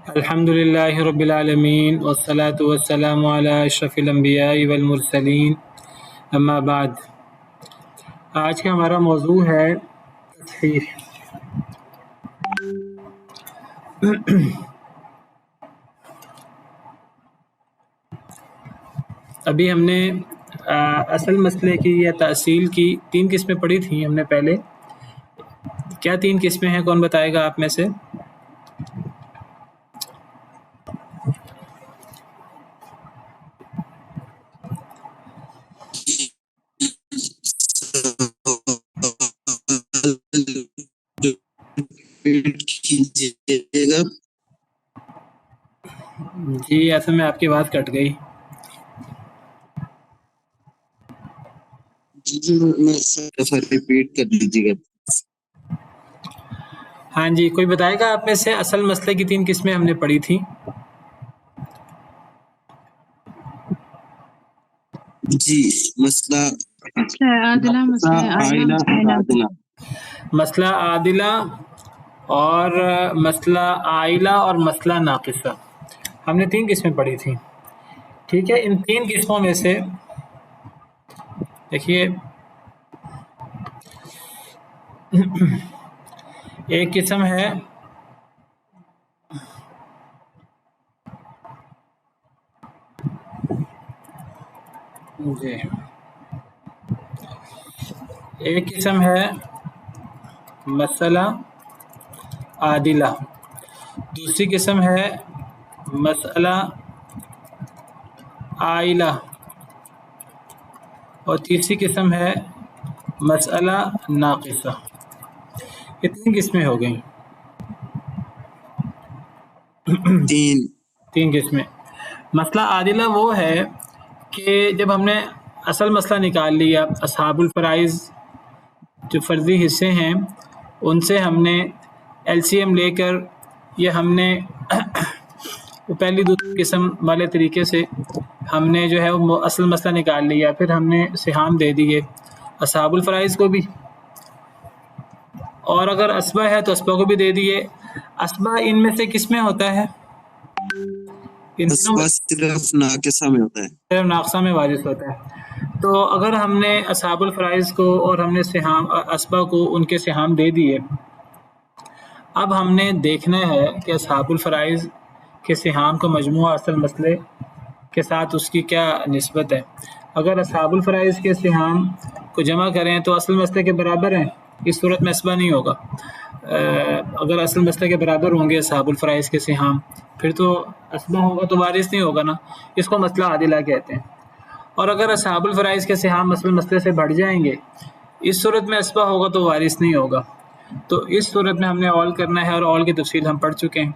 الحمد للہ رب العالمین والصلاة والسلام علی اشرف الانبیاء والمرسلین اما بعد۔ آج کا ہمارا موضوع ہے تصحیح۔ ابھی ہم نے اصل مسئلے کی یا تأصیل کی 3 قسمیں پڑھی تھیں ہم نے پہلے۔ کیا 3 قسمیں ہیں؟ کون بتائے گا آپ میں سے؟ جی اصل میں آپ کی بات کٹ گئی۔ ریپیٹ کر دیجیے گا۔ ہاں جی، کوئی بتائے گا آپ میں سے اصل مسئلے کی 3 قسمیں ہم نے پڑھی تھیں؟ جی، مسئلہ عادلہ، مسئلہ عادلہ اور مسئلہ عائلہ اور مسئلہ ناقصہ، ہم نے 3 قسمیں پڑھی تھیں۔ ٹھیک ہے، ان 3 قسموں میں سے دیکھیے، ایک قسم ہے ایک قسم ہے مسئلہ عادلہ، دوسری قسم ہے مسئلہ عائلہ، اور تیسری قسم ہے مسئلہ ناقصہ۔ یہ 3 قسمیں ہو گئیں۔ 3 قسمیں۔ مسئلہ عادلہ وہ ہے کہ جب ہم نے اصل مسئلہ نکال لیا، اصحاب الفرائض جو فرضی حصے ہیں ان سے ہم نے ایل سی ایم لے کر، یہ ہم نے پہلی دوسری قسم والے طریقے سے ہم نے جو ہے وہ اصل مسئلہ نکال لیا، پھر ہم نے سہام دے دیے اصحاب الفرائض کو بھی، اور اگر اسبہ ہے تو اسبہ کو بھی دے دیے۔ اسبہ ان میں سے کس میں ہوتا ہے؟ اسبہ صرف ناقصہ میں ہوتا ہے، صرف ناقصہ میں وارث ہوتا ہے۔ تو اگر ہم نے اصحاب الفرائض کو اور ہم نے سہام اسبہ کو ان کے سہام دے دیے، اب ہم نے دیکھنا ہے کہ اصحاب الفرائض کے سہام کا مجموعہ اصل مسئلے کے ساتھ اس کی کیا نسبت ہے۔ اگر اصحاب الفرائض کے سہام کو جمع کریں تو اصل مسئلے کے برابر ہیں، اس صورت میں اسبہ نہیں ہوگا۔ اگر اصل مسئلے کے برابر ہوں گے اصحاب الفرائض کے سہام، پھر تو اسبہ ہوگا تو وارث نہیں ہوگا نا، اس کو مسئلہ عادلہ کہتے ہیں۔ اور اگر اصحاب الفرائض کے سہام اصل مسئلے سے بڑھ جائیں گے، اس صورت میں اسبہ ہوگا تو وارث نہیں ہوگا۔ تو اس صورت میں ہم نے اول کرنا ہے، اور اول کی تفصیل ہم پڑھ چکے ہیں۔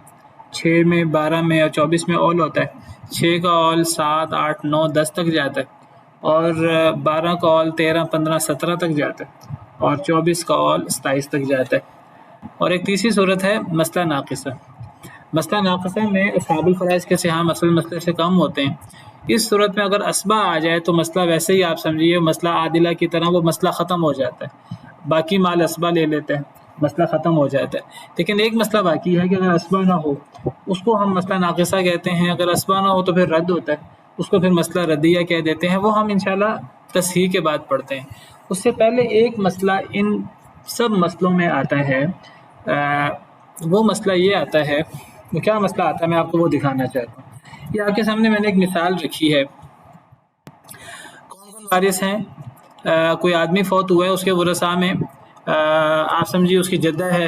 6 میں، 12 میں اور 24 میں اول ہوتا ہے۔ 6 کا اول 7، 8، 9، 10 تک جاتا ہے، اور 12 کا اول 13، 15، 17 تک جاتا ہے، اور 24 کا اول 27 تک جاتا ہے۔ اور ایک تیسری صورت ہے مسئلہ ناقصہ۔ مسئلہ ناقصہ میں اصحاب الفرائض کے سہام اصل مسئلے سے کم ہوتے ہیں۔ اس صورت میں اگر اسبہ آ جائے تو مسئلہ ویسے ہی آپ سمجھیے مسئلہ عادلہ کی طرح وہ مسئلہ ختم ہو جاتا ہے، باقی مال اسبہ لے لیتے ہیں، مسئلہ ختم ہو جاتا ہے۔ لیکن ایک مسئلہ باقی ہے کہ اگر اسبہ نہ ہو اس کو ہم مسئلہ ناقصہ کہتے ہیں، اگر اسبہ نہ ہو تو پھر رد ہوتا ہے، اس کو پھر مسئلہ ردیہ کہہ دیتے ہیں، وہ ہم انشاءاللہ تصحیح کے بعد پڑھتے ہیں۔ اس سے پہلے ایک مسئلہ ان سب مسئلوں میں آتا ہے، وہ مسئلہ یہ آتا ہے، وہ کیا مسئلہ آتا ہے میں آپ کو وہ دکھانا چاہتا ہوں۔ یہ آپ کے سامنے میں نے ایک مثال رکھی ہے۔ کون کون وارث ہیں؟ کوئی آدمی فوت ہوا ہے، اس کے ورثاء میں آپ سمجھیے اس کی جدہ ہے،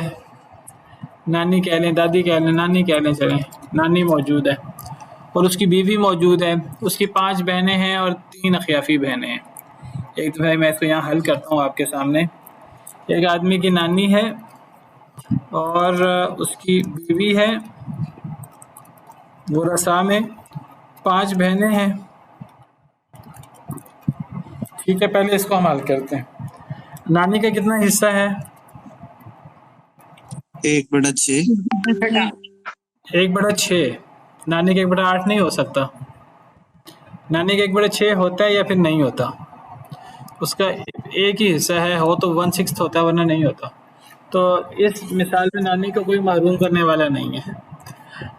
نانی کہہ لیں، دادی کہہ لیں، نانی کہہ لیں، چلیں نانی موجود ہے، اور اس کی بیوی موجود ہے، اس کی 5 بہنیں ہیں اور 3 اخیافی بہنیں ہیں۔ ایک دفعہ میں اس کو یہاں حل کرتا ہوں آپ کے سامنے۔ ایک آدمی کی نانی ہے اور اس کی بیوی ہے، ورثاء میں 5 بہنیں ہیں۔ ٹھیک ہے، پہلے اس کو ہم حل کرتے ہیں۔ نانی کا کتنا حصہ ہے؟ 1/6۔ 1/6۔ نانی کا 1/8 نہیں ہو سکتا۔ نانی کا 1/6 ہوتا ہے یا پھر نہیں ہوتا؟ اس کا ایک ہی حصہ ہے، ہو تو 1/6 ہوتا ہے ورنہ نہیں ہوتا۔ تو اس مثال میں نانی کو کوئی محروم کرنے والا نہیں ہے۔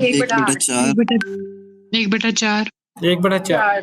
1/4। 1/4। 1/4।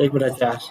1/4।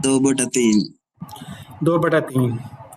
2/3। 2/3।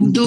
2।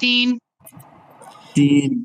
3। 3।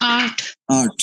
8। 8।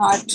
8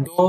2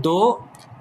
2,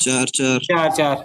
4।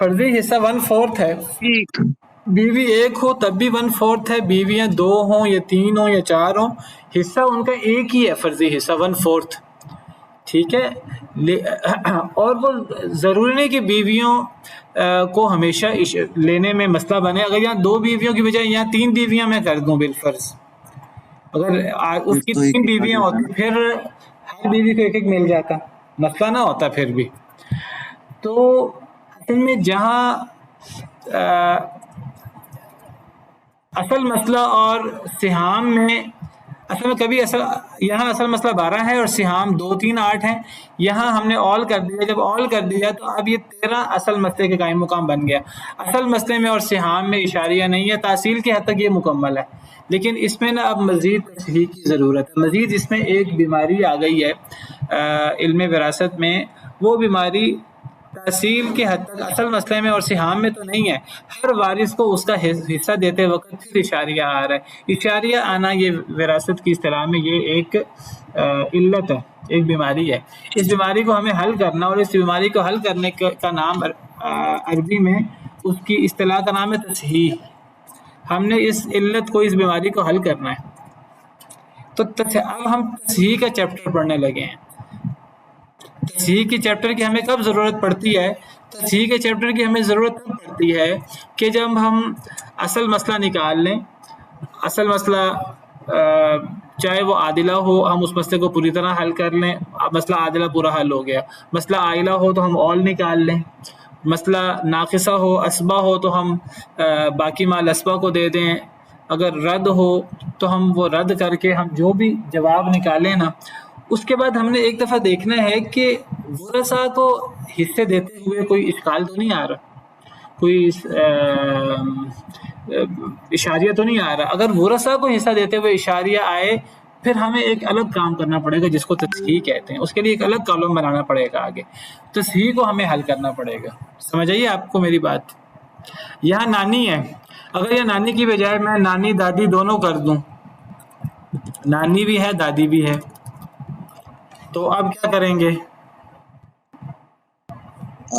فرضی حصہ 1/4 ہے، ایک بیوی ایک ہو تب بھی 1/4 ہے، بیویاں 2 ہوں یا 3 ہوں یا 4 ہوں، حصہ ان کا ایک ہی ہے، فرضی حصہ 1/4. ٹھیک ہے. اور وہ ضروری نہیں کہ بیویوں کو ہمیشہ لینے میں مسئلہ بنے. اگر یہاں 2 بیویوں کی بجائے یہاں 3 بیویاں میں کر دوں بالفرض، اگر اس کی تو 3 ایک بیویاں ہوتی پھر ہر بیوی کو ایک ایک مل جاتا، مسئلہ نہ ہوتا پھر بھی. تو اصل میں جہاں اصل مسئلہ اور سہام میں اصل میں کبھی یہاں اصل مسئلہ 12 ہے اور سہام 2 3 8 ہیں. یہاں ہم نے آل کر دیا، جب آل کر دیا تو اب یہ 13 اصل مسئلے کے قائم مقام بن گیا. اصل مسئلے میں اور سہام میں اشاریہ نہیں ہے، تحصیل کی حد تک یہ مکمل ہے، لیکن اس میں نا اب مزید تصحیح کی ضرورت ہے. مزید اس میں ایک بیماری آ گئی ہے علم وراثت میں، وہ بیماری تحصیل کی حد تک اصل مسئلے میں اور سہام میں تو نہیں ہے. ہر وارث کو اس کا حصہ دیتے وقت پھر اشاریہ آ رہا ہے. اشاریہ آنا یہ وراثت کی اصطلاح میں یہ ایک علت ہے، ایک بیماری ہے. اس بیماری کو ہمیں حل کرنا، اور اس بیماری کو حل کرنے کا نام عربی میں اس کی اصطلاح کا نام ہے تصحیح. ہم نے اس علت کو، اس بیماری کو حل کرنا ہے. تو اب ہم تصحیح کا چیپٹر پڑھنے لگے ہیں. تصحیح کے چیپٹر کی ہمیں کب ضرورت پڑتی ہے؟ تصحیح کے چیپٹر کی ہمیں ضرورت تب پڑتی ہے کہ جب ہم اصل مسئلہ نکال لیں. اصل مسئلہ چاہے وہ عادلہ ہو، ہم اس مسئلے کو پوری طرح حل کر لیں. مسئلہ عادلہ پورا حل ہو گیا. مسئلہ عائلہ ہو تو ہم اول نکال لیں. مسئلہ ناقصہ ہو، اسبہ ہو تو ہم باقی مال اسبہ کو دے دیں. اگر رد ہو تو ہم وہ رد کر کے ہم جو بھی جواب نکالیں نا، اس کے بعد ہم نے ایک دفعہ دیکھنا ہے کہ ورثاء کو حصے دیتے ہوئے کوئی اشکال تو نہیں آ رہا، کوئی اشاریہ تو نہیں آ رہا. اگر ورثاء کو حصہ دیتے ہوئے اشاریہ آئے پھر ہمیں ایک الگ کام کرنا پڑے گا جس کو تصحیح کہتے ہیں. اس کے لیے ایک الگ کالم بنانا پڑے گا. آگے تصحیح کو ہمیں حل کرنا پڑے گا. سمجھ آئیے آپ کو میری بات؟ یہاں نانی ہے، اگر یہ نانی کی بجائے میں نانی دادی دونوں کر دوں، نانی بھی ہے دادی بھی ہے، تو اب کیا کریں گے؟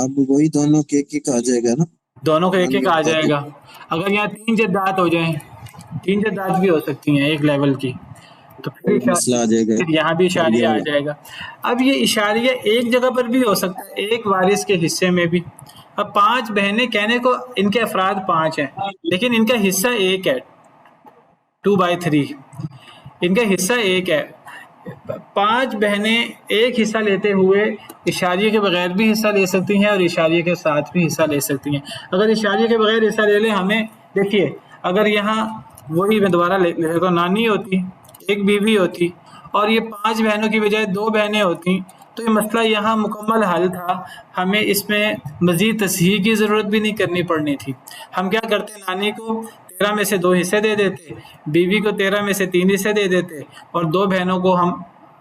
اب وہی دونوں کے ایک آ جائے گا نا، دونوں کا ایک ایک آ جائے گا. اگر یہاں 3 جدات ہو جائیں، 3 جدات بھی ہو سکتی ہیں ایک لیول کی، تو پھر مسئلہ آ جائے گا. یہاں بھی اشاریہ آ جائے گا. اب یہ اشاریہ ایک جگہ پر بھی ہو سکتا ہے، ایک وارث کے حصے میں بھی. اب 5 بہنیں، کہنے کو ان کے افراد 5 ہیں لیکن ان کا حصہ ایک ہے، 2/3. ان کا حصہ ایک ہے. 5 بہنیں ایک حصہ لیتے ہوئے اشاریے کے بغیر بھی حصہ لے سکتی ہیں اور اشاریے کے ساتھ بھی حصہ لے سکتی ہیں. اگر اشاریے کے بغیر حصہ لے لیں، ہمیں دیکھیے اگر یہاں وہی میں دوبارہ لے تو نانی ہوتی، ایک بیوی ہوتی، اور یہ 5 بہنوں کی بجائے 2 بہنیں ہوتی، تو یہ مسئلہ یہاں مکمل حل تھا. ہمیں اس میں مزید تصحیح کی ضرورت بھی نہیں کرنی پڑنی تھی. ہم کیا کرتے، نانی کو 13 میں سے 2 حصے دے دیتے، بیوی کو 13 میں سے 3 حصے دے دیتے، اور 2 بہنوں کو ہم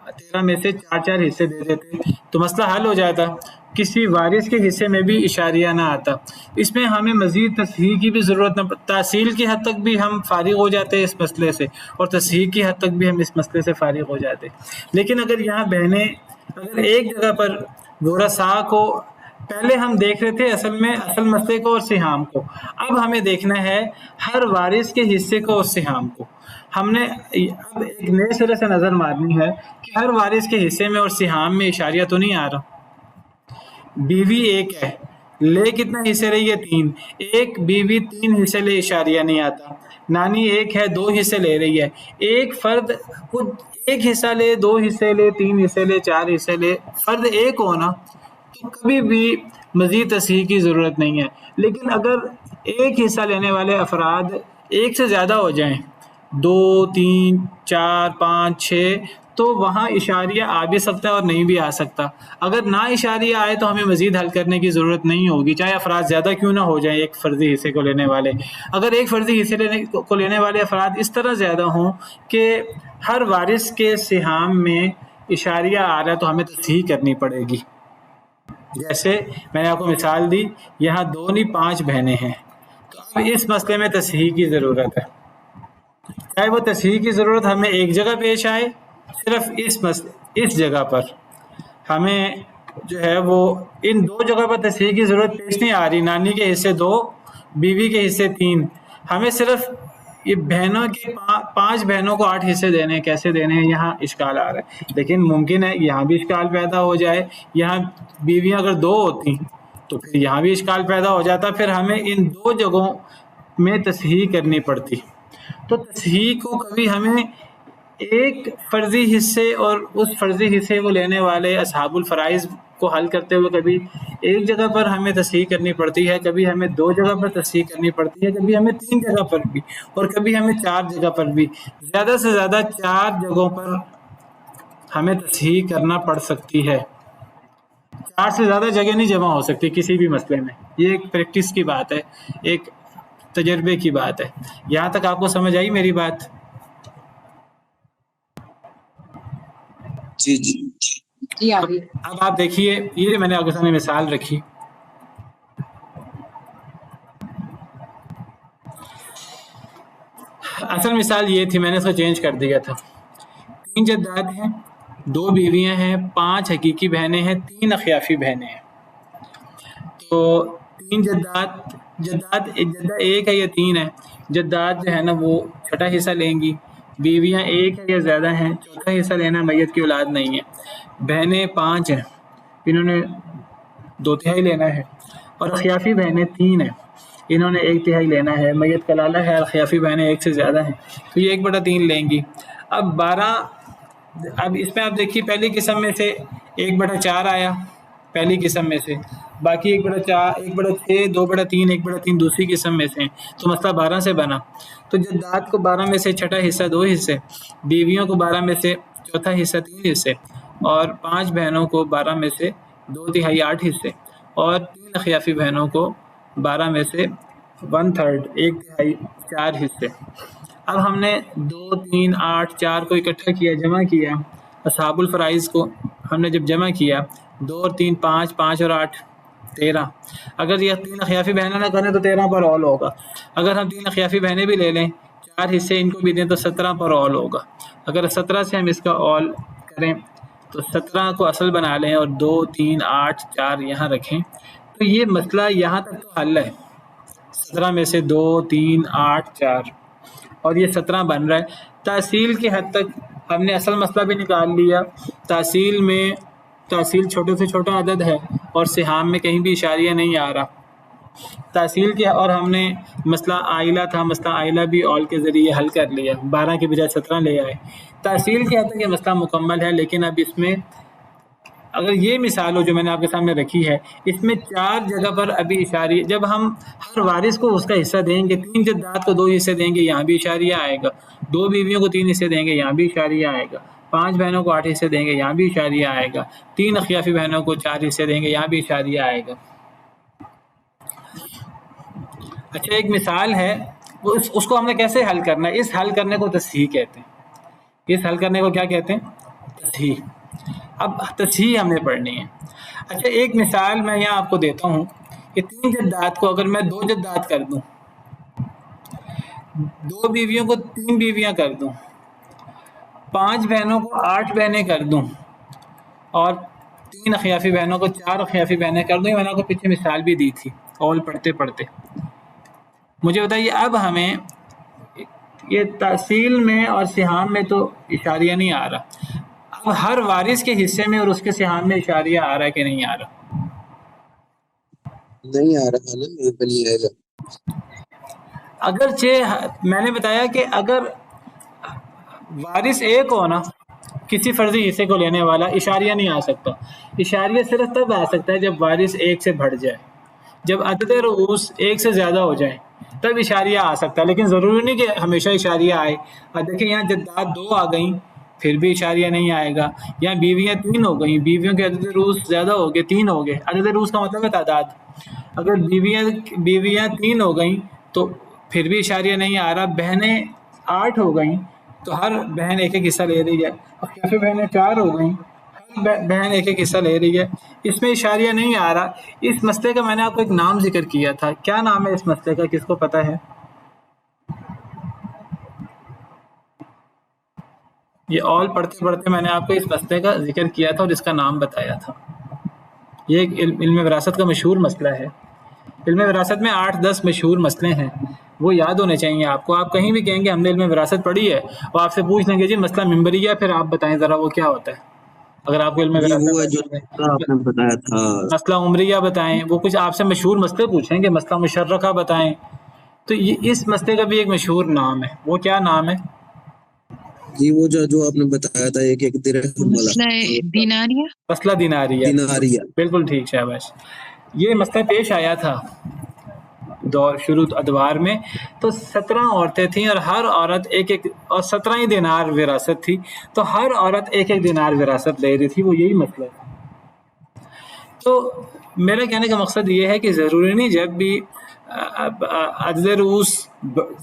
13 میں سے 4 حصے دے دیتے، تو مسئلہ حل ہو جاتا. کسی وارث کے حصے میں بھی اشاریہ نہ آتا. اس میں ہمیں مزید تصحیح کی بھی ضرورت نہ پڑتی. تحصیل کی حد تک بھی ہم فارغ ہو جاتے ہیں اس مسئلے سے، اور تصحیح کی حد تک بھی ہم اس مسئلے سے فارغ ہو جاتے. لیکن اگر یہاں بہنیں، اگر ایک جگہ پر ورثاء کو، پہلے ہم دیکھ رہے تھے اصل میں اصل مسئلے کو اور سہام کو، اب ہمیں دیکھنا ہے ہر وارث کے حصے کو اور سہام کو. ہم نے اب ایک نئے سرے سے نظر مارنی ہے کہ ہر وارث کے حصے میں اور سہام میں اشاریہ تو نہیں آ رہا. بیوی ایک ہے، لے کتنا حصے رہی ہے؟ 3. ایک بیوی 3 حصے لے، اشاریہ نہیں آتا. نانی ایک ہے، 2 حصے لے رہی ہے. ایک فرد خود 1 حصہ لے، 2 حصے لے، 3 حصے لے، 4 حصے لے، فرد ایک ہونا تو کبھی بھی مزید تصحیح کی ضرورت نہیں ہے. لیکن اگر ایک حصہ لینے والے افراد ایک سے زیادہ ہو جائیں، 2 3 4 5 6، تو وہاں اشاریہ آ بھی سکتا ہے اور نہیں بھی آ سکتا. اگر نہ اشاریہ آئے تو ہمیں مزید حل کرنے کی ضرورت نہیں ہوگی، چاہے افراد زیادہ کیوں نہ ہو جائیں ایک فرضی حصے کو لینے والے. اگر ایک فرضی حصے کو لینے والے افراد اس طرح زیادہ ہوں کہ ہر وارث کے سہام میں اشاریہ آ رہا ہے، تو ہمیں تصحیح کرنی پڑے گی. جیسے میں نے آپ کو مثال دی، یہاں 2 نہیں 5 بہنیں ہیں، تو اب اس مسئلے میں تصحیح کی ضرورت ہے. چاہے وہ تصحیح کی ضرورت ہمیں ایک جگہ پیش آئے، صرف اس جگہ پر ہمیں جو ہے وہ ان دو جگہ پر تصحیح کی ضرورت پیش نہیں آ رہی. نانی کے حصے 2، بیوی کے حصے 3. ہمیں صرف یہ بہنوں کے 5 بہنوں کو 8 حصے دینے ہیں. کیسے دینے ہیں یہاں اشکال آ رہا ہے. لیکن ممکن ہے یہاں بھی اشکال پیدا ہو جائے. یہاں بیویاں اگر 2 ہوتی تو پھر یہاں بھی اشکال پیدا ہو جاتا. پھر ہمیں ان 2 جگہوں میں تصحیح کرنی پڑتی. تو تصحیح کو کبھی ہمیں ایک فرضی حصے اور اس فرضی حصے کو لینے والے اصحاب الفرائض کو حل کرتے ہوئے کبھی ایک جگہ پر ہمیں تصحیح کرنی پڑتی ہے، کبھی ہمیں 2 جگہ پر تصحیح کرنی پڑتی ہے، کبھی ہمیں 3 جگہ پر بھی، اور کبھی ہمیں 4 جگہ پر بھی. زیادہ سے زیادہ 4 جگہوں پر ہمیں تصحیح کرنا پڑ سکتی ہے. 4 سے زیادہ جگہ نہیں جمع ہو سکتی کسی بھی مسئلے میں. یہ ایک پریکٹس کی بات ہے، ایک تجربے کی بات ہے. یہاں تک آپ کو سمجھ آئی میری بات؟ جی جی. جی آگے. اب آپ دیکھیے، یہ میں نے آپ کے سامنے مثال رکھی. اصل مثال یہ تھی، میں نے اس کو چینج کر دیا تھا. 3 جداد ہیں، 2 بیویاں ہیں، 5 حقیقی بہنیں ہیں، 3 اخیافی بہنیں ہیں. تو 3 جداد ایک ہے یا 3 ہے. جداد جو ہے نا وہ چھٹا حصہ لیں گی. بیویاں 1 ہے یا زیادہ ہیں، چوتھا حصہ لینا میت کی اولاد نہیں ہے. بہنیں 5 ہیں، انہوں نے 2/3 لینا ہے. اور اخیافی بہنیں 3 ہیں، انہوں نے 1/3 لینا ہے. میت کا لالا ہے، اخیافی بہنیں 1 سے زیادہ ہیں تو یہ 1/3 لیں گی. اب 12، اب اس میں آپ دیکھیے پہلی قسم میں سے 1/4 آیا پہلی قسم میں سے، باقی 1/4 1/6 2/3 1/3 دوسری قسم میں سے، تو مسئلہ 12 سے بنا. تو جداد کو 12 میں سے چھٹا حصہ 2 حصے، بیویوں کو 12 میں سے چوتھا حصہ 3 حصے، اور 5 بہنوں کو 12 میں سے 2/3 8 حصے، اور 3 اخیافی بہنوں کو 12 میں سے 1/3 1/3 4 حصے. اب ہم نے 2 3 8 4 کو اکٹھا کیا، جمع کیا. اصحاب الفرائض کو ہم نے جب جمع کیا، 2 اور 3 5 5 اور 8 13. اگر یہ 3 اخیافی بہنیں نہ کریں تو 13 پر آل ہوگا. اگر ہم 3 اخیافی بہنیں بھی لے لیں، 4 حصے ان کو بھی دیں تو 17 پر آل ہوگا. اگر 17 سے ہم اس کا آل کریں تو 17 کو اصل بنا لیں اور 2 3 8 4 یہاں رکھیں، تو یہ مسئلہ یہاں تک تو حل ہے. 17 میں سے 2 3 8 4 اور یہ 17 بن رہا ہے. تحصیل کی حد تک ہم نے اصل مسئلہ بھی نکال لیا. تحصیل چھوٹے سے چھوٹا عدد ہے اور سہام میں کہیں بھی اشاریہ نہیں آ رہا. تحصیل کیا، اور ہم نے مسئلہ عائلہ تھا، مسئلہ عائلہ بھی آل کے ذریعے حل کر لیا، 12 کے بجائے 17 لے آئے. تحصیل کی حد تک یہ مسئلہ مکمل ہے. لیکن اب اس میں اگر یہ مثال ہو جو میں نے آپ کے سامنے رکھی ہے، اس میں 4 جگہ پر ابھی اشاریہ، جب ہم ہر وارث کو اس کا حصہ دیں گے، 3 جداد کو 2 حصے دیں گے، یہاں بھی اشاریہ آئے گا. 2 بیویوں کو 3 حصے دیں گے، یہاں بھی اشاریہ آئے گا. 5 بہنوں کو 8 حصے دیں گے، یہاں بھی اشاریہ آئے گا. 3 اخیافی بہنوں کو 4 حصے دیں گے، یہاں بھی اشاریہ آئے گا. اچھا، ایک مثال ہے، اس کو ہم نے کیسے حل کرنا ہے؟ اس حل کرنے کو تصحیح کہتے ہیں. اس حل کرنے کو کیا کہتے ہیں؟ تصحیح. اب تصحیح ہم نے پڑھنی ہے. اچھا، ایک مثال میں یہاں آپ کو دیتا ہوں کہ 3 جداد کو اگر میں 2 جداد کر دوں، 2 بیویوں کو 3 بیویاں کر دوں، 5 بہنوں کو 8 بہنیں کر دوں، اور 3 اخیافی بہنوں کو 4 اخیافی بہنیں کر دوں. میں نے آپ کو پیچھے مثال بھی دی تھی اول پڑھتے پڑھتے. مجھے بتائیے اب ہمیں یہ تحصیل میں اور سہام میں تو اشاریہ نہیں آ رہا، اب ہر وارث کے حصے میں اور اس کے سہام میں اشاریہ آ رہا ہے کہ نہیں آ رہا؟ نہیں آ رہا نا، میرے پہ نہیں آئے گا. اگرچہ میں نے بتایا کہ اگر وارث ایک ہو نا، کسی فرضی حصے کو لینے والا، اشاریہ نہیں آ سکتا. اشاریہ صرف تب آ سکتا ہے جب وارث 1 سے بڑھ جائے، جب عدد رؤوس 1 سے زیادہ ہو جائے تب اشاریہ آ سکتا ہے. لیکن ضروری نہیں کہ ہمیشہ اشاریہ آئے. دیکھیں یہاں جداد 2 آ گئیں پھر بھی اشاریہ نہیں آئے گا. یہاں بیویاں 3 ہو گئیں، بیویوں کے عدد رؤوس زیادہ ہو گئے، 3 ہو گئے. عدد رؤوس کا مطلب ہے تعداد. اگر بیویاں 3 ہو گئیں تو پھر بھی اشاریہ نہیں آ رہا. بہنیں 8 ہو گئیں تو ہر بہن 1 حصہ لے رہی ہے. اخیافی بہنیں 4 ہو گئیں، ہر بہن 1 حصہ لے رہی ہے. اس میں اشاریہ نہیں آ رہا. اس مسئلے کا میں نے آپ کو ایک نام ذکر کیا تھا. کیا نام ہے اس مسئلے کا؟ کس کو پتہ ہے؟ یہ آل پڑھتے پڑھتے میں نے آپ کو اس مسئلے کا ذکر کیا تھا اور اس کا نام بتایا تھا. یہ ایک علم وراثت کا مشہور مسئلہ ہے. علم وراثت میں 8-10 مشہور مسئلے ہیں، وہ یاد ہونے چاہیے آپ کو. آپ کہیں بھی کہیں گے ہم نے علم وراثت پڑھی ہے اور آپ سے پوچھ لیں گے جی مسئلہ ممبریہ، پھر آپ بتائیں ذرا وہ کیا ہوتا ہے. اگر آپ کو علم جی وہ ہے وراثت جو آپ نے بتایا تھا. مسئلہ عمریہ بتائیں، وہ کچھ آپ سے مشہور مسئلے پوچھیں گے، مسئلہ مشرکہ بتائیں. تو یہ اس مسئلے کا بھی ایک مشہور نام ہے. وہ کیا نام ہے؟ جی وہ جو آپ نے بتایا تھا ایک درہم والا مسئلہ دیناریہ. مسئلہ دیناریہ. دیناریہ. بالکل ٹھیک، شاباش. یہ مسئلہ پیش آیا تھا شروع ادوار میں. تو 17 عورتیں تھیں اور ہر عورت ایک اور 17 ہی دینار وراثت تھی، تو ہر عورت ایک دینار وراثت لے رہی تھی. وہ یہی مسئلہ تھا. تو میرا کہنے کا مقصد یہ ہے کہ ضروری نہیں جب بھی عدد رؤوس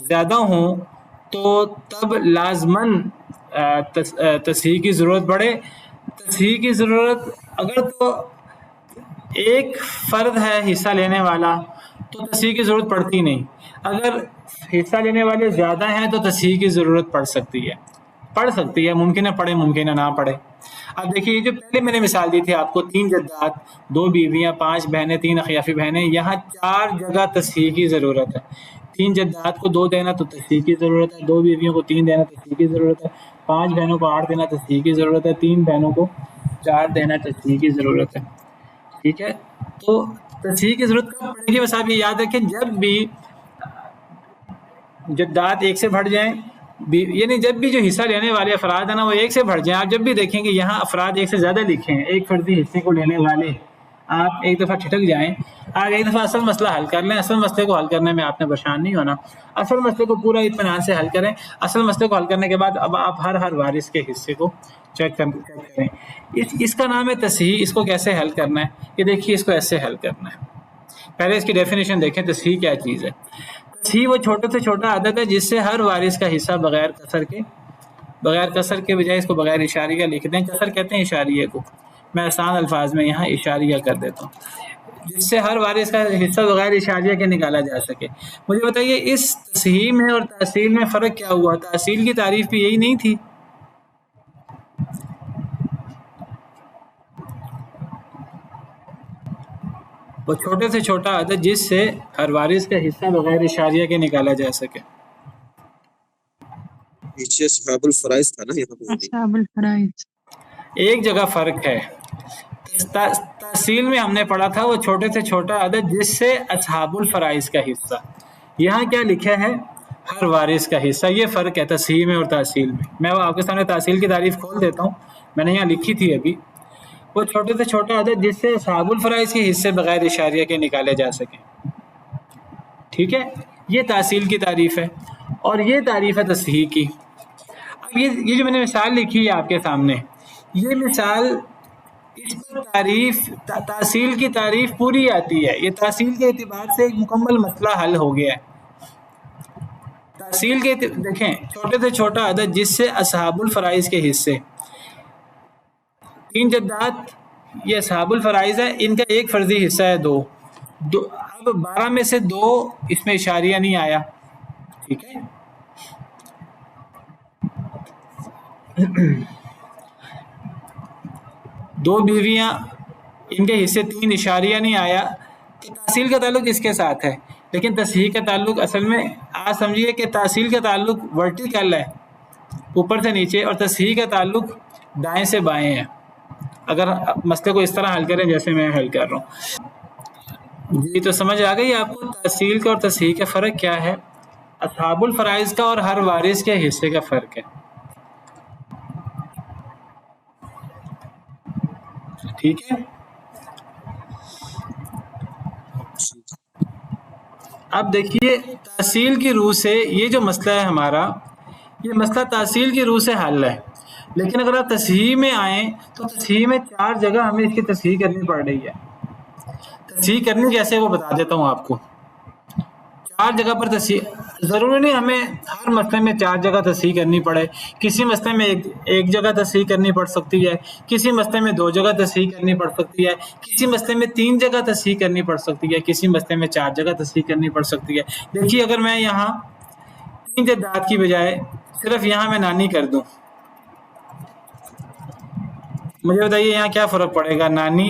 زیادہ ہوں تو تب لازماً تصحیح کی ضرورت پڑے. تصحیح کی ضرورت اگر تو ایک فرد ہے حصہ لینے والا تو تصحیح کی ضرورت پڑتی نہیں. اگر حصہ لینے والے زیادہ ہیں تو تصحیح کی ضرورت پڑ سکتی ہے. ممکن ہے پڑھے، ممکن ہے نہ پڑھے. اب دیکھیے یہ جو پہلے میں نے مثال دی تھی آپ کو، 3 جدات، 2 بیویاں، 5 بہنیں، 3 اخیافی بہنیں، یہاں 4 جگہ تصحیح کی ضرورت ہے. 3 جدات کو 2 دینا تو تصحیح کی ضرورت ہے، 2 بیویوں کو 3 دینا تصحیح کی ضرورت ہے، 5 بہنوں کو 8 دینا تصحیح کی ضرورت ہے، 3 بہنوں کو 4 دینا تصحیح کی ضرورت ہے. ٹھیک ہے، تو تصحیح کی ضرورت کب پڑے گی؟ بس آپ یہ یاد رکھیں جب بھی جدات ایک سے بڑھ جائیں، یعنی جب بھی جو حصہ لینے والے افراد ہیں نا وہ ایک سے بڑھ جائیں. آپ جب بھی دیکھیں کہ یہاں افراد ایک سے زیادہ لکھے ہیں، ایک فردی حصے کو لینے والے، آپ ایک دفعہ ٹھٹک جائیں، آپ ایک دفعہ اصل مسئلہ حل کر لیں. اصل مسئلے کو حل کرنے میں آپ نے پریشان نہیں ہونا. اصل مسئلے کو پورا اطمینان سے حل کریں. اصل مسئلے کو حل کرنے کے بعد اب آپ ہر وارث کے حصے کو چیک کریں. اس کا نام ہے تصحیح. اس کو کیسے حل کرنا ہے یہ دیکھیے، اس کو ایسے حل کرنا ہے. پہلے اس کی ڈیفینیشن دیکھیں، تصحیح کیا چیز ہے. تصحیح وہ چھوٹے سے چھوٹا عدد ہے جس سے ہر وارث کا حصہ بغیر کسر کے بجائے اس کو بغیر اشاریہ لکھ دیں. کسر کہتے ہیں اشاریہ کو، میں آسان الفاظ میں یہاں اشاریہ کر دیتا ہوں، جس سے ہر وارث کا حصہ بغیر اشاریہ کے نکالا جا سکے. مجھے بتائیے اس تصحیح میں اور تحصیل میں فرق کیا ہوا؟ تحصیل کی تعریف بھی یہی نہیں تھی؟ وہ چھوٹے سے چھوٹا عدد جس سے ہر وارث کا حصہ بغیر اشاریہ کے نکالا جا سکے. پیچھے اصحاب الفرائض تھا نا، یہاں پہ اصحاب الفرائض. ایک جگہ فرق ہے. تحصیل میں ہم نے پڑھا تھا وہ چھوٹے سے چھوٹا عدد جس سے اصحاب الفرائض کا حصہ. یہاں کیا لکھا ہے؟ ہر وارث کا حصہ. یہ فرق ہے تصحیح میں اور تحصیل میں. میں آپ کے سامنے تحصیل کی تعریف کھول دیتا ہوں، میں نے یہاں لکھی تھی ابھی. وہ چھوٹے سے چھوٹا عدد جس سے اصحاب الفرائض کے حصے بغیر اشاریہ کے نکالے جا سکیں. ٹھیک ہے، یہ تحصیل کی تعریف ہے اور یہ تعریف ہے تصحیح کی. اب یہ جو میں نے مثال لکھی ہے آپ کے سامنے، یہ مثال اس پر تحصیل کی تعریف پوری آتی ہے. یہ تحصیل کے اعتبار سے ایک مکمل مسئلہ حل ہو گیا ہے. تحصیل کے دیکھیں، چھوٹے سے چھوٹا عدد جس سے اصحاب الفرائض کے حصے، 3 جدات یہ اصحاب الفرائض ہے، ان کا ایک فرضی حصہ ہے 2. اب 12 میں سے 2 اس میں اشاریہ نہیں آیا. ٹھیک ہے، دو بیویاں، ان کے حصے 3، اشاریہ نہیں آیا. تو تحصیل کا تعلق اس کے ساتھ ہے، لیکن تصحیح کا تعلق اصل میں آپ سمجھیے کہ تحصیل کا تعلق ورٹیکل ہے، اوپر سے نیچے، اور تصحیح کا تعلق دائیں سے بائیں ہے. اگر مسئلے کو اس طرح حل کریں جیسے میں حل کر رہا ہوں. جی تو سمجھ آ گئی آپ کو تحصیل کا اور تصحیح کا فرق کیا ہے؟ اصحاب الفرائض کا اور ہر وارث کے حصے کا فرق ہے. ٹھیک ہے، اب دیکھیے تحصیل کی روح سے یہ جو مسئلہ ہے ہمارا، یہ مسئلہ تحصیل کی روح سے حل ہے. لیکن اگر آپ تصحیح میں آئیں تو تصحیح میں 4 جگہ ہمیں اس کی تصحیح کرنی پڑ رہی ہے. تصحیح کرنی کیسے وہ بتا دیتا ہوں آپ کو. 4 جگہ پر تصحیح، ضروری نہیں ہمیں ہر مسئلے میں 4 جگہ تصحیح کرنی پڑے. کسی مسئلے میں ایک جگہ تصحیح کرنی پڑ سکتی ہے، کسی مسئلے میں 2 جگہ تصحیح کرنی پڑ سکتی ہے، کسی مسئلے میں 3 جگہ تصحیح کرنی پڑ سکتی ہے، کسی مسئلے میں 4 جگہ تصحیح کرنی پڑ سکتی ہے. دیکھیے اگر میں یہاں 3 جدات کی بجائے صرف یہاں میں نانی کر دوں، مجھے بتائیے یہاں کیا فرق پڑے گا؟ نانی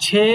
6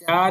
4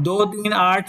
2 3 8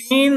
3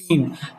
3।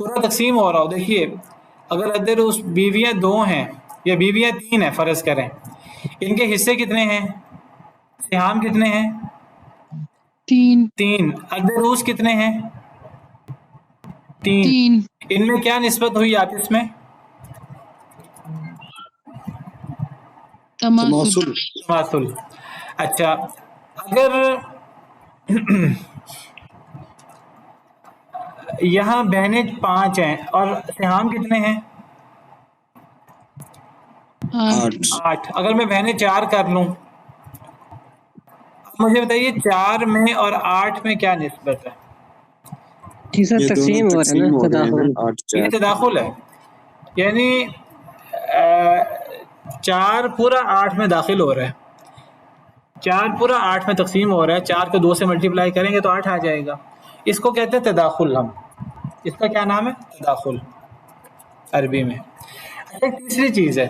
پورا تقسیم ہو رہا ہو. دیکھیے اگر عدد روس بیویاں 2 ہیں یا بیویاں 3 ہیں فرض کریں, ان کے حصے کتنے ہیں, سہام کتنے ہیں, 3. عدد روس کتنے ہیں, 3. ان میں کیا نسبت ہوئی آپس میں, تماثل. تماثل. اچھا اگر یہاں بہنیں 5 ہیں اور سہام کتنے ہیں, 8. اگر میں بہنیں 4 کر لوں, مجھے بتائیے 4 میں اور 8 میں کیا نسبت ہے, جی سر تقسیم ہو رہا ہے نا, تداخل. یہ تداخل ہے, یعنی 4 پورا 8 میں داخل ہو رہا ہے, 4 پورا 8 میں تقسیم ہو رہا ہے, 4 کو 2 سے ملٹیپلائی کریں گے تو 8 آ جائے گا. اس کو کہتے ہیں تداخل. ہم اس کا کیا نام ہے, تداخل عربی میں. اچھا تیسری چیز ہے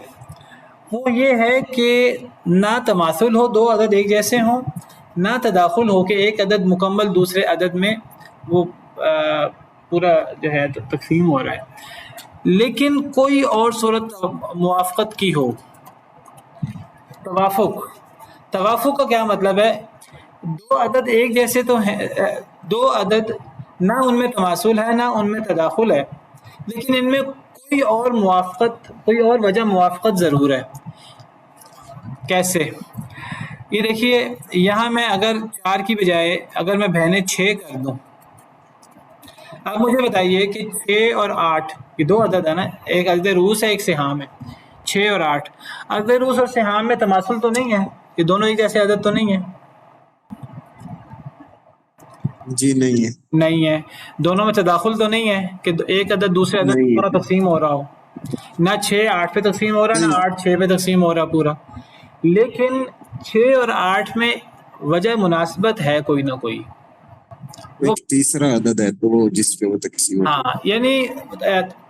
وہ یہ ہے کہ نہ تماثل ہو, 2 عدد ایک جیسے ہوں, نہ تداخل ہو کہ ایک عدد مکمل دوسرے عدد میں وہ پورا جو ہے تقسیم ہو رہا ہے, لیکن کوئی اور صورت موافقت کی ہو. توافق, توافق کا کیا مطلب ہے, 2 عدد ایک جیسے تو ہیں, 2 عدد نہ ان میں تماثل ہے نہ ان میں تداخل ہے, لیکن ان میں کوئی اور موافقت, کوئی اور وجہ موافقت ضرور ہے. کیسے, یہ دیکھیے یہاں میں اگر 4 کی بجائے اگر میں بہنیں 6 کر دوں, اب مجھے بتائیے کہ 6 اور 8 یہ 2 عدد ہے نا, ایک عدد روس ہے ایک سہام ہے, 6 اور 8. عدد روس اور سہام میں تماثل تو نہیں ہے, یہ دونوں ایک جیسے عدد تو نہیں ہے, جی نہیں ہے, نہیں ہے. دونوں میں تداخل تو نہیں ہے کہ ایک عدد دوسرے عدد نہیں ہے. پورا تقسیم ہو رہا ہو, نہ 6 8 پہ تقسیم ہو رہا ہے, نہ 8 6 پہ تقسیم ہو رہا پورا. لیکن 6 اور 8 میں وجہ مناسبت ہے کوئی نہ کوئی, ایک تیسرا عدد ہے تو وہ جس پہ وہ تقسیم ہوتا ہے. ہاں یعنی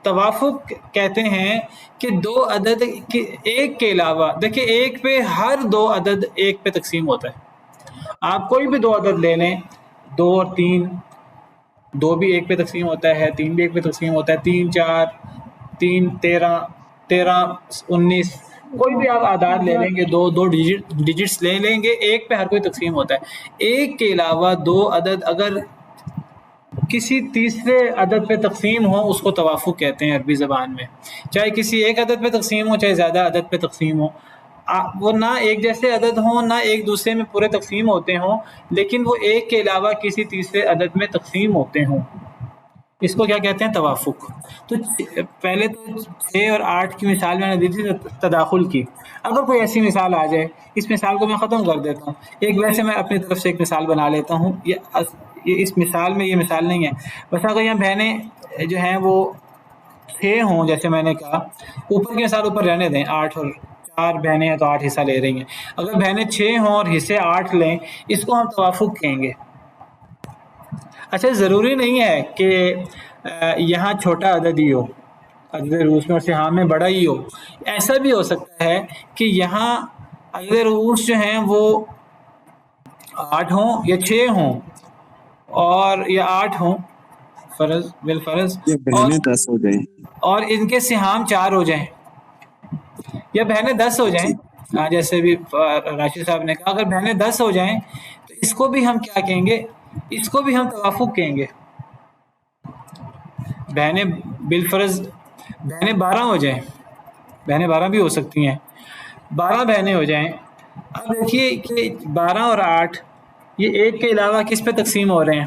توافق کہتے ہیں کہ 2 عدد ایک کے علاوہ, دیکھیں ایک پہ ہر 2 عدد ایک پہ تقسیم ہوتا ہے. آپ کوئی بھی 2 عدد لے لیں, 2 اور 3, 2 بھی ایک پہ تقسیم ہوتا ہے, 3 بھی ایک پہ تقسیم ہوتا ہے, 3 4 3 13 13 19, کوئی بھی آپ اعداد لے لیں گے, 2 ڈیجٹس لے لیں گے, ایک پہ ہر کوئی تقسیم ہوتا ہے. ایک کے علاوہ 2 عدد اگر کسی تیسرے عدد پہ تقسیم ہو اس کو توافق کہتے ہیں عربی زبان میں, چاہے کسی ایک عدد پہ تقسیم ہو چاہے زیادہ عدد پہ تقسیم ہو. وہ نہ ایک جیسے عدد ہوں نہ ایک دوسرے میں پورے تقسیم ہوتے ہوں, لیکن وہ ایک کے علاوہ کسی تیسرے عدد میں تقسیم ہوتے ہوں, اس کو کیا کہتے ہیں, توافق. تو پہلے تو 6 اور 8 کی مثال میں نے دی تھی تداخل کی. اگر کوئی ایسی مثال آ جائے, اس مثال کو میں ختم کر دیتا ہوں. ویسے میں اپنی طرف سے ایک مثال بنا لیتا ہوں, یہ اس مثال میں یہ مثال نہیں ہے. بس اگر یہاں بہنیں جو ہیں وہ 6 ہوں, جیسے میں نے کہا, اوپر کی مثال اوپر رہنے دیں, 8 اور 4 بہنیں ہیں تو 8 حصہ لے رہی ہیں. اگر بہنیں 6 ہوں اور حصے 8 لیں, اس کو ہم توافق کہیں گے. اچھا ضروری نہیں ہے کہ یہاں چھوٹا عدد ہی ہو, عدد روس میں اور سہام میں بڑا ہی ہو. ایسا بھی ہو سکتا ہے کہ یہاں عدد روس جو ہیں وہ 8 ہوں یا 6 ہوں اور یا 8 ہوں فرض بالفرض, یہ بہنیں 10 ہو جائیں اور ان کے سہام 4 ہو جائیں یا بہنیں 10 ہو جائیں, جیسے بھی راشد صاحب نے کہا, اگر بہنیں 10 ہو جائیں تو اس کو بھی ہم کیا کہیں گے, اس کو بھی ہم توافق کہیں گے. بہنیں بالفرض بہنیں 12 ہو جائیں, بہنیں 12 بھی ہو سکتی ہیں, 12 بہنیں ہو جائیں. اب دیکھیے کہ 12 اور 8 یہ ایک کے علاوہ کس پہ تقسیم ہو رہے ہیں,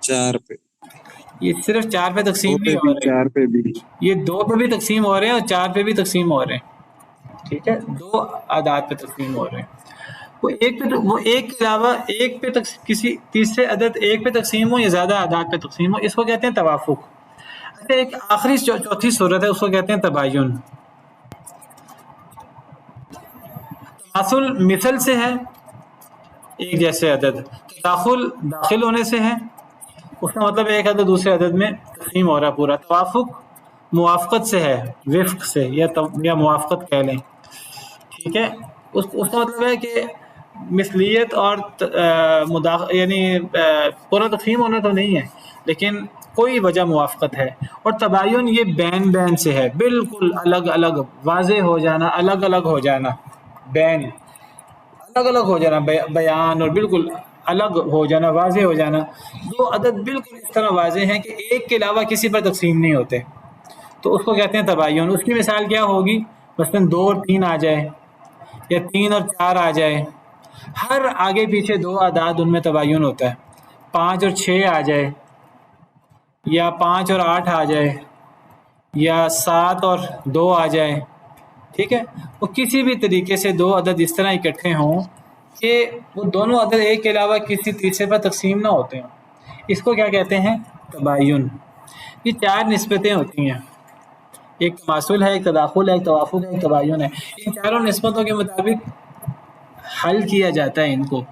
4 پہ, یہ صرف 4 پہ تقسیم 2 نہیں پہ ہو بھی رہے, 4 پہ بھی, یہ 2 پہ بھی تقسیم ہو رہے ہیں اور 4 پہ بھی تقسیم ہو رہے ہیں. ٹھیک ہے, 2 اعداد پہ تقسیم ہو رہے ہیں. وہ ایک کے علاوہ ایک پہ کسی تیسرے عدد ایک پہ تقسیم ہو یا زیادہ اعداد پہ تقسیم ہو, اس کو کہتے ہیں توافق. اچھا ایک آخری چوتھی صورت ہے, اس کو کہتے ہیں تباین. تماثل مثل سے ہے, ایک جیسے عدد. تداخل داخل ہونے سے ہے, اس کا مطلب ایک عدد دوسرے عدد میں تقسیم ہو رہا پورا. توافق موافقت سے ہے, وفق سے یا موافقت کہہ لیں. ٹھیک ہے, اس کا مطلب ہے کہ مثلیت اور یعنی پورا تقسیم ہونا تو نہیں ہے، لیکن کوئی وجہ موافقت ہے. اور تباین یہ بین بین سے ہے، بالکل الگ الگ، واضح ہو جانا، الگ الگ ہو جانا، بین الگ الگ ہو جانا، بیان اور بالکل الگ ہو جانا، واضح ہو جانا. دو عدد بالکل اس طرح واضح ہیں کہ ایک کے علاوہ کسی پر تقسیم نہیں ہوتے، تو اس کو کہتے ہیں تباین. اس کی مثال کیا ہوگی؟ مثلاً 2 اور 3 آ جائے، یا 3 اور 4 آ جائے، ہر آگے پیچھے 2 اعداد ان میں تباین ہوتا ہے. 5 اور 6 آ جائے، یا 5 اور 8 آ جائے، یا 7 اور 2 آ جائے، ٹھیک ہے. وہ کسی بھی طریقے سے 2 عدد اس طرح اکٹھے ہوں کہ وہ دونوں عدد ایک کے علاوہ کسی تیسرے پر تقسیم نہ ہوتے ہوں، اس کو کیا کہتے ہیں؟ تباین. یہ 4 نسبتیں ہوتی ہیں، ایک تماثل ہے، ایک تداخل ہے، ایک توافق ہے، ایک تباین ہے. ان چاروں نسبتوں کے مطابق حل کیا جاتا ہے ان کو،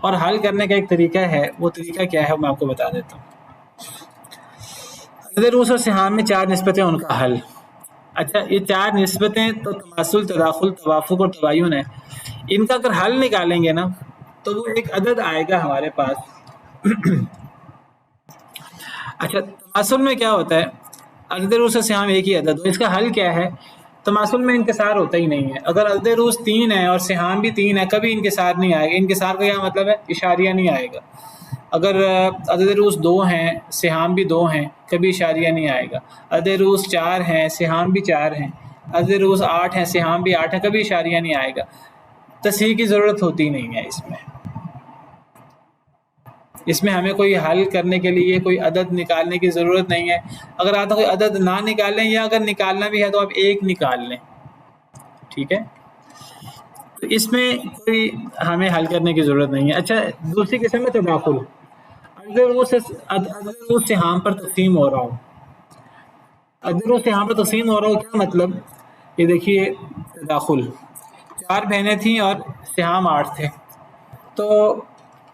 اور حل کرنے کا ایک طریقہ ہے. وہ طریقہ کیا ہے میں آپ کو بتا دیتا ہوں. عدد روس اور سہام میں 4 نسبتیں، ان کا حل. اچھا، یہ 4 نسبتیں تو تماثل، تداخل، توافق اور تباین ہے. ان کا اگر حل نکالیں گے نا تو وہ ایک عدد آئے گا ہمارے پاس. اچھا، تماثل میں کیا ہوتا ہے؟ عدد روس اور سہام ایک ہی عدد ہو، اس کا حل کیا ہے؟ تماثل میں انکسار ہوتا ہی نہیں ہے. اگر عدد روس 3 ہے اور سہام بھی 3 ہے، کبھی انکسار نہیں آئے گا. انکسار کا کیا مطلب ہے؟ اشاریہ نہیں آئے گا. اگر عدد روس 2 ہیں، سہام بھی 2 ہیں، کبھی اشاریہ نہیں آئے گا. عدد روس 4 ہیں، سہام بھی 4 ہیں، عدد روس 8 ہیں، سہام بھی 8 ہیں، کبھی اشاریہ نہیں آئے گا. تصحیح کی ضرورت ہوتی نہیں ہے اس میں ہمیں کوئی حل کرنے کے لیے کوئی عدد نکالنے کی ضرورت نہیں ہے. اگر آپ کوئی عدد نہ نکالیں، یا اگر نکالنا بھی ہے تو آپ ایک نکال لیں، ٹھیک ہے. تو اس میں کوئی ہمیں حل کرنے کی ضرورت نہیں ہے. اچھا، دوسری قسم ہے تداخل. عدد روس سہام پر تقسیم ہو رہا ہو. عدد روس سہام پر تقسیم ہو رہا ہو کیا مطلب؟ یہ دیکھیے تداخل. 4 بہنیں تھیں اور سہام 8 تھے، تو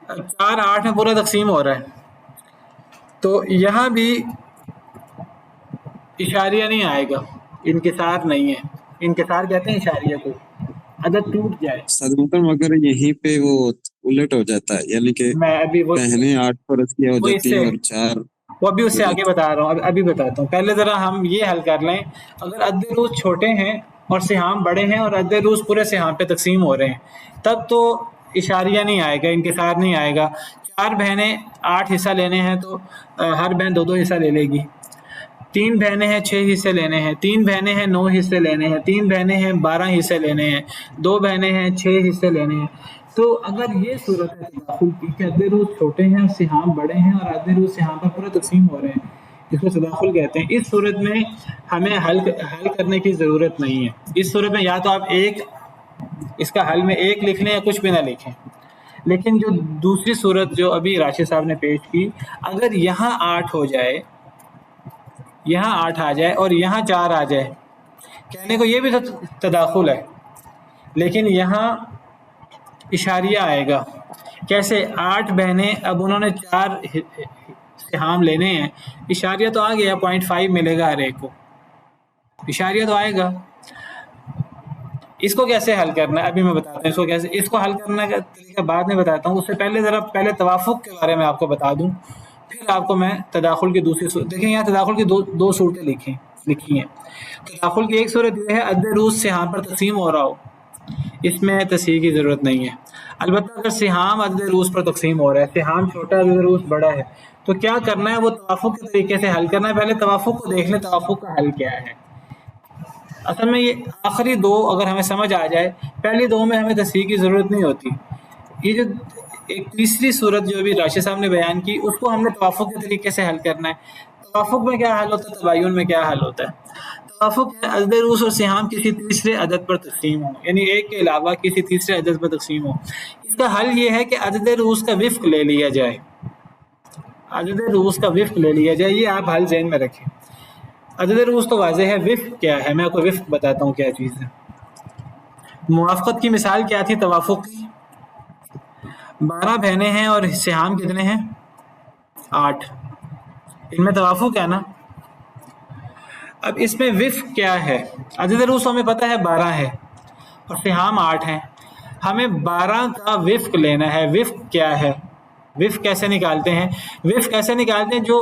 4 8 میں پورا تقسیم ہو رہا ہے. تو یہاں بھی اشاریہ نہیں آئے گا، انکسار نہیں ہے. انکسار کہتے ہیں اشاریہ کو، عدد ٹوٹ جائے. صدمتم اگر یہیں پہ وہ الٹ ہو جاتا ہے، یعنی کہ میں ابھی بہنیں 8 پر کیا ہو وہ اس جاتی سے ہیں اور 4 وہ ابھی اس سے ہو آگے جاتی بتا رہا ہوں، ابھی بتاتا ہوں. پہلے ذرا ہم یہ حل کر لیں. اگر عدد روس چھوٹے ہیں اور سہام بڑے ہیں اور عدد روس پورے سہام پہ تقسیم ہو رہے ہیں، تب تو اشاریہ نہیں آئے گا، انکسار نہیں آئے گا. 4 بہنیں 8 حصہ لینے ہیں تو ہر بہن 2 حصہ لے لے گی. 3 بہنیں ہیں 6 حصے لینے ہیں، 3 بہنیں ہیں 9 حصے لینے ہیں، 3 بہنیں ہیں 12 حصے لینے ہیں، 2 بہنیں ہیں 6 حصے لینے ہیں. تو اگر یہ صورت ہے تداخل کی کہ عدد روس چھوٹے ہیں اور سہام بڑے ہیں اور عدد روس سہام پر پورے تقسیم ہو رہے ہیں، اس کو تداخل کہتے ہیں. اس صورت میں ہمیں حل کرنے کی ضرورت نہیں ہے. اس صورت میں یا تو آپ اس کا حل میں 1 لکھ لیں یا کچھ بھی نہ لکھیں. لیکن جو دوسری صورت جو ابھی راشد صاحب نے پیش کی، اگر یہاں 8 ہو جائے، یہاں 8 آ جائے اور یہاں 4 آ جائے، کہنے کو یہ بھی تو تداخل ہے، لیکن یہاں اشاریہ آئے گا. کیسے؟ 8 بہنیں، اب انہوں نے 4 سہام لینے ہیں، اشاریہ تو آ گیا، 0.5 ملے گا ہر ایک کو، اشاریہ تو آئے گا. اس کو کیسے حل کرنا ہے ابھی میں بتاتا ہوں. اس کو حل کرنے کا طریقہ بعد میں بتاتا ہوں. اس سے پہلے توافق کے بارے میں آپ کو بتا دوں، پھر آپ کو میں تداخل کی دوسری صورت. دیکھیں یہاں تداخل کی دو صورتیں لکھی ہیں. تداخل کی ایک صورت یہ ہے عدد روس سہام پر تقسیم ہو رہا ہو، اس میں تصحیح کی ضرورت نہیں ہے. البتہ اگر سہام عدد روس پر تقسیم ہو رہا ہے، سہام چھوٹا عدد روس بڑا ہے، تو کیا کرنا ہے؟ وہ توافق کے طریقے سے حل کرنا ہے. پہلے توافق کو دیکھ لیں، توافق کا حل کیا ہے. اصل میں یہ آخری 2 اگر ہمیں سمجھ آ جائے، پہلی 2 میں ہمیں تصحیح کی ضرورت نہیں ہوتی. یہ جو ایک تیسری صورت جو ابھی راشد صاحب نے بیان کی، اس کو ہم نے توافق کے طریقے سے حل کرنا ہے. توافق میں کیا حل ہوتا ہے، تباین میں کیا حل ہوتا ہے؟ توافق ہے عدد روس اور سہام کسی تیسرے عدد پر تقسیم ہو، یعنی ایک کے علاوہ کسی تیسرے عدد پر تقسیم ہو. اس کا حل یہ ہے کہ عدد روس کا وفق لے لیا جائے. عدد روس کا وفق لے لیا جائے، یہ آپ حل ذہن میں رکھیں. عدد روس تو واضح ہے، وفق کیا ہے؟ میں آپ کو وفق بتاتا ہوں کیا چیز ہے. موافقت کی مثال کیا تھی توافق کی؟ 12 بہنیں ہیں اور سہام کتنے ہیں؟ 8. ان میں توافق ہے نا. اب اس میں وفق کیا ہے؟ عدد روس ہمیں پتہ ہے 12 ہے اور سہام 8 ہیں. ہمیں 12 کا وفق لینا ہے. وفق کیا ہے؟ وفق کیسے نکالتے ہیں؟ وفق کیسے نکالتے ہیں؟ جو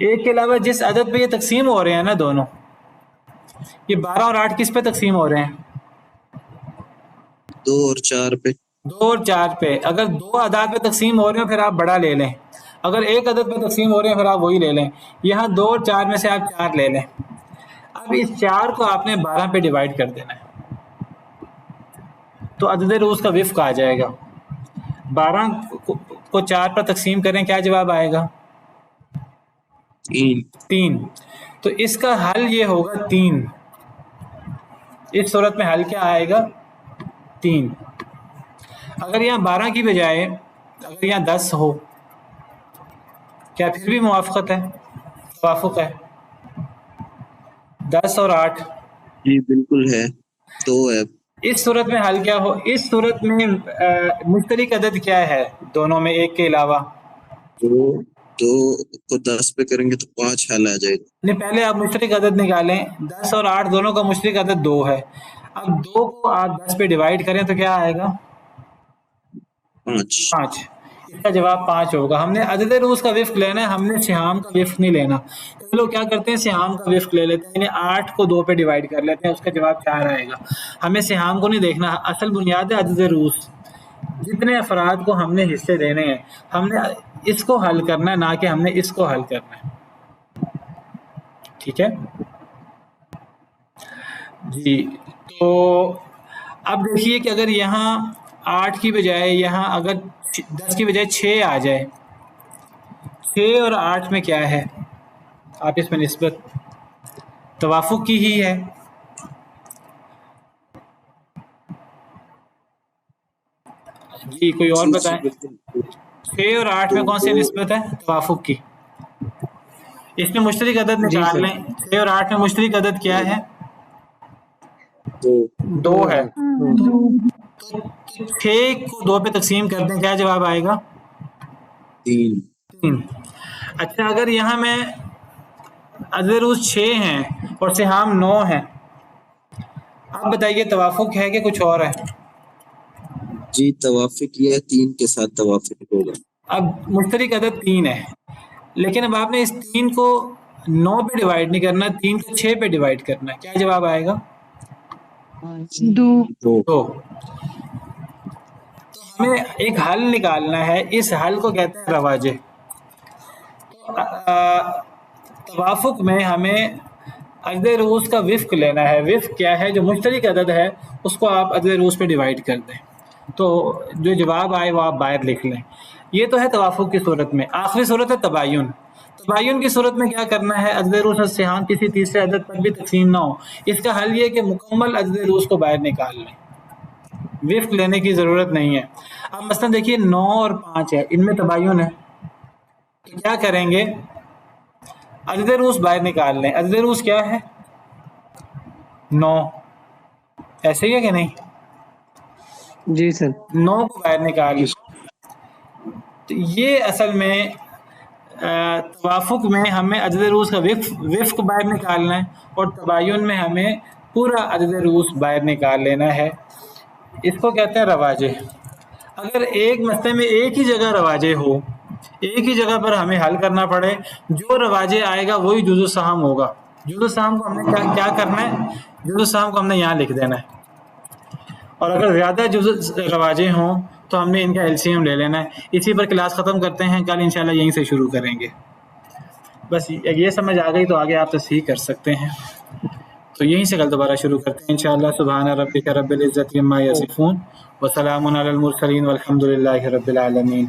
ایک کے علاوہ جس عدد پہ یہ تقسیم ہو رہے ہیں نا دونوں، یہ 12 اور 8 کس پہ تقسیم ہو رہے ہیں؟ 2 اور 4 پہ. 2 اور 4 پہ. اگر 2 اعداد پہ تقسیم ہو رہے ہیں پھر آپ بڑا لے لیں، اگر ایک عدد پہ تقسیم ہو رہے ہیں پھر آپ وہی لے لیں. یہاں 2 اور 4 میں سے آپ 4 لے لیں. اب اس 4 کو آپ نے 12 پہ ڈیوائڈ کر دینا ہے تو عدد روز کا وفق آ جائے گا. 12 کو 4 پر تقسیم کریں، کیا جواب آئے گا؟ 3. تو اس کا حل یہ ہوگا 3. اس صورت میں حل کیا آئے گا؟ 3. اگر یہاں 12 کی بجائے اگر یہاں 10 ہو، کیا پھر بھی موافقت ہے، توافق ہے؟ 10 اور 8 جی بالکل ہے، 2 ہے. اس صورت میں حل کیا ہو؟ اس صورت میں مشترک عدد کیا ہے دونوں میں ایک کے علاوہ؟ 2 کو 10 پہ کریں گے تو 5 حل آ جائے گا. نہیں، پہلے آپ مشترک عدد نکالیں. 10 اور 8 دونوں کا مشترک عدد 2 ہے. اب 2 کو آپ 10 پہ ڈیوائڈ کریں تو کیا آئے گا؟ 5. اس کا جواب 5 ہوگا. ہم نے عدد روز کا وفق لینا ہے، ہم نے سہام کا وفق نہیں لینا. تو لوگ کیا کرتے ہیں، سہام کا وفق لے لیتے ہیں، یعنی 8 کو 2 پہ ڈیوائڈ کر لیتے ہیں، اس کا جواب 4 آئے گا. ہمیں سہام کو نہیں دیکھنا. اصل بنیاد ہے عدد روز. جتنے افراد کو ہم نے حصے دینے ہیں ہم نے اس کو حل کرنا ہے، نہ کہ ہم نے اس کو حل کرنا ہے. ٹھیک ہے جی. تو اب دیکھیے کہ اگر یہاں 8 کی بجائے یہاں اگر 10 کی بجائے 6 آ جائے، 6 اور 8 میں کیا ہے؟ آپ اس میں نسبت توافق کی ہی ہے. جی کوئی اور بتائیں. 6 اور 8 میں کون سی نسبت ہے؟ توافق کی. اس میں مشترک عدد نکال لیں. 6 اور 8 میں مشترک عدد کیا ہے؟ 2 ہے. 6 کو 2 پہ تقسیم کر دیں، کیا جواب آئے گا؟ 3. اچھا اگر یہاں میں عدد روز 6 ہیں اور سہام 9 ہیں، اب بتائیے توافق ہے کہ کچھ اور ہے؟ جی توافق یہ 3 کے ساتھ توافق ہوگا. اب مشترک عدد 3 ہے، لیکن اب آپ نے اس 3 کو 9 پہ ڈیوائڈ نہیں کرنا، 3 کو 6 پہ ڈیوائڈ کرنا ہے. کیا جواب آئے گا؟ 2. تو ہمیں ایک حل نکالنا ہے. اس حل کو کہتے ہیں رواجے. توافق میں ہمیں عدد روز کا وفق لینا ہے. وفق کیا ہے؟ جو مشترک عدد ہے اس کو آپ عدد روز پہ ڈیوائڈ کر دیں تو جو جواب آئے وہ آپ باہر لکھ لیں. یہ تو ہے توافق کی صورت میں. آخری صورت ہے تباین. تباین کی صورت میں کیا کرنا ہے؟ عدد روز اور سہام کسی تیسرے عدد پر بھی تقسیم نہ ہو. اس کا حل یہ کہ مکمل عدد روز کو باہر نکال لیں، وفق لینے کی ضرورت نہیں ہے. اب مثلا دیکھیے 9 اور 5 ہے، ان میں تباین ہے تو کیا کریں گے؟ عدد روز باہر نکال لیں. عدد روز کیا ہے؟ 9. ایسے ہی ہے کہ نہیں؟ جی سر. 9 کو باہر نکال لیں. تو یہ اصل میں توافق میں ہمیں عدد روز کا وفق باہر نکالنا ہے اور تباین میں ہمیں پورا عدد روز باہر نکال لینا ہے. اس کو کہتے ہیں رواجے. اگر ایک مسئلے میں ایک ہی جگہ رواجے ہو، ایک ہی جگہ پر ہمیں حل کرنا پڑے، جو رواجے آئے گا وہی جزء سہام ہوگا. جزء سہام کو ہم نے کیا کرنا ہے؟ جزء سہام کو ہم نے یہاں لکھ دینا ہے. اور اگر زیادہ جزء رواجے ہوں تو ہم نے ان کا LCM لے لینا ہے. اسی پر کلاس ختم کرتے ہیں. کل انشاءاللہ یہیں سے شروع کریں گے. بس یہ سمجھ آ گئی تو آگے آپ تصحیح کر سکتے ہیں. تو یہیں سے کل دوبارہ شروع کرتے ہیں انشاءاللہ. سبحان ربک رب العزت عما یصفون وسلام علی المرسلین والحمد للہ رب العالمین.